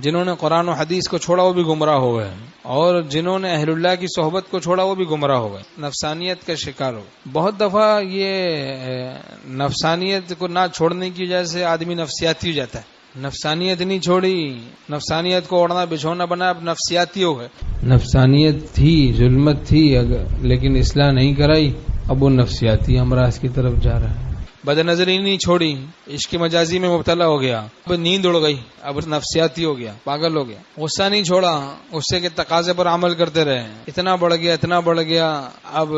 جنہوں نے قرآن و حدیث کو چھوڑا وہ بھی گمراہ ہو گئے، اور جنہوں نے اہل اللہ کی صحبت کو چھوڑا وہ بھی گمراہ ہو گئے، نفسانیت کا شکار ہو گئے۔ بہت دفعہ یہ نفسانیت کو نہ چھوڑنے کی وجہ سے آدمی نفسیاتی ہو جاتا ہے۔ نفسانیت نہیں چھوڑی، نفسانیت کو اوڑھنا بچھونا بنا، اب نفسیاتی ہو گئے۔ نفسانیت تھی، ظلمت تھی، لیکن اصلاح نہیں کرائی، اب وہ نفسیاتی امراض کی طرف جا رہا ہے۔ بد نظری نہیں چھوڑی، عشق مجازی میں مبتلا ہو گیا، اب نیند اڑ گئی، اب نفسیاتی ہو گیا، پاگل ہو گیا۔ غصہ نہیں چھوڑا، غصے کے تقاضے پر عمل کرتے رہے، اتنا بڑھ گیا، اب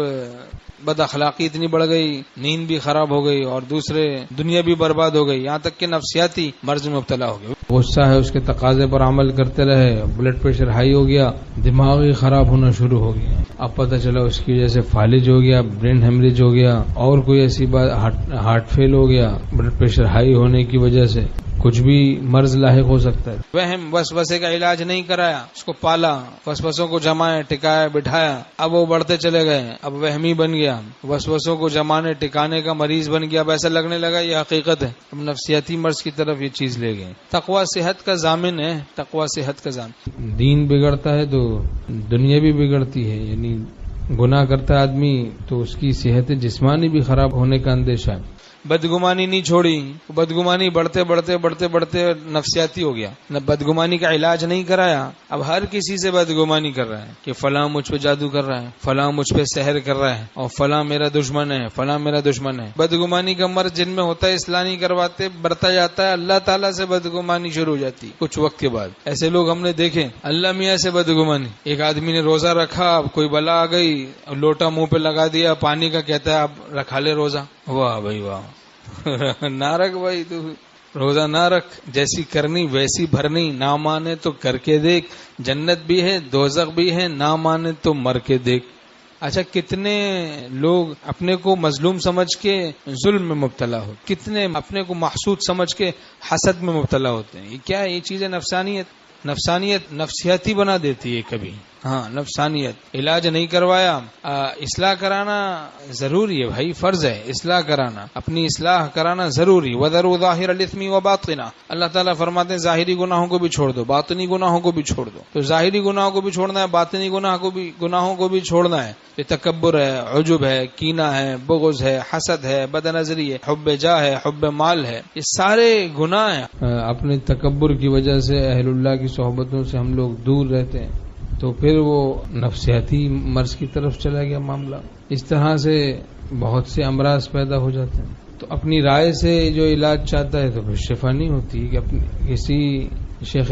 بد اخلاقی اتنی بڑھ گئی، نیند بھی خراب ہو گئی، اور دوسرے دنیا بھی برباد ہو گئی، یہاں تک کہ نفسیاتی مرض میں مبتلا ہو گئے۔ غصہ ہے، اس کے تقاضے پر عمل کرتے رہے، بلڈ پریشر ہائی ہو گیا، دماغ ہی خراب ہونا شروع ہو گیا، اب پتہ چلا اس کی وجہ سے فالج ہو گیا، برین ہیمریج ہو گیا، اور کوئی ایسی بات، ہارٹ فیل ہو گیا، بلڈ پریشر ہائی ہونے کی وجہ سے کچھ بھی مرض لاحق ہو سکتا ہے۔ وہم وسوسے کا علاج نہیں کرایا، اس کو پالا، وسوسوں کو جمایا، ٹکایا، بٹھایا، اب وہ بڑھتے چلے گئے، اب وہمی بن گیا، وسوسوں کو جمانے ٹکانے کا مریض بن گیا، اب ایسا لگنے لگا یہ حقیقت ہے، اب نفسیاتی مرض کی طرف یہ چیز لے گئے۔ تقوی صحت کا ضامن ہے، تقوی صحت کا ضامن۔ دین بگڑتا ہے تو دنیا بھی بگڑتی ہے، یعنی گناہ کرتا آدمی تو اس کی صحت جسمانی بھی خراب ہونے کا اندیشہ ہے۔ بدگمانی نہیں چھوڑی، بدگمانی بڑھتے نفسیاتی ہو گیا، بدگمانی کا علاج نہیں کرایا، اب ہر کسی سے بدگمانی کر رہا ہے کہ فلاں مجھ پہ جادو کر رہا ہے، فلاں مجھ پہ سحر کر رہا ہے، اور فلاں میرا دشمن ہے، فلاں میرا دشمن ہے۔ بدگمانی کا مرض جن میں ہوتا ہے، اصلاح نہیں کرواتے، بڑھتا جاتا ہے، اللہ تعالیٰ سے بدگمانی شروع ہو جاتی کچھ وقت کے بعد۔ ایسے لوگ ہم نے دیکھے، اللہ میاں سے بدگمانی۔ ایک آدمی نے روزہ رکھا، اب کوئی بلا آ گئی، لوٹا منہ پہ لگا دیا پانی کا، کہتا ہے اب رکھا لے روزہ۔ واہ بھائی واہ، نہ رکھ بھائی، تو روزہ نہ رکھ، جیسی کرنی ویسی بھرنی، نہ مانے تو کر کے دیکھ، جنت بھی ہے دوزخ بھی ہے، نہ مانے تو مر کے دیکھ۔ اچھا، کتنے لوگ اپنے کو مظلوم سمجھ کے ظلم میں مبتلا ہو، کتنے اپنے کو محسود سمجھ کے حسد میں مبتلا ہوتے ہیں۔ یہ کیا ہے؟ یہ چیز ہے نفسانیت نفسیاتی بنا دیتی ہے کبھی۔ ہاں، نفسانیت علاج نہیں کروایا، اصلاح کرانا ضروری ہے بھائی، فرض ہے اصلاح کرانا، اپنی اصلاح کرانا ضروری۔ وَذَرُوا ظَاهِرَ الْإِثْمِ وَبَاطِنَهُ، اللہ تعالیٰ فرماتے ہیں ظاہری گناہوں کو بھی چھوڑ دو، باطنی گناہوں کو بھی چھوڑ دو۔ تو ظاہری گناہوں کو بھی چھوڑنا ہے، باطنی گناہوں کو بھی چھوڑنا ہے۔ یہ تکبر ہے، عجب ہے، کینہ ہے، بغض ہے، حسد ہے، بد نظری ہے، حب جاہ ہے، حب مال ہے، یہ سارے گناہ ہیں۔ اپنے تکبر کی وجہ سے اہل اللہ کی صحبتوں سے ہم لوگ دور رہتے ہیں، تو پھر وہ نفسیاتی مرض کی طرف چلا گیا معاملہ۔ اس طرح سے بہت سے امراض پیدا ہو جاتے ہیں۔ تو اپنی رائے سے جو علاج چاہتا ہے تو پھر شفا نہیں ہوتی، کہ کسی شیخ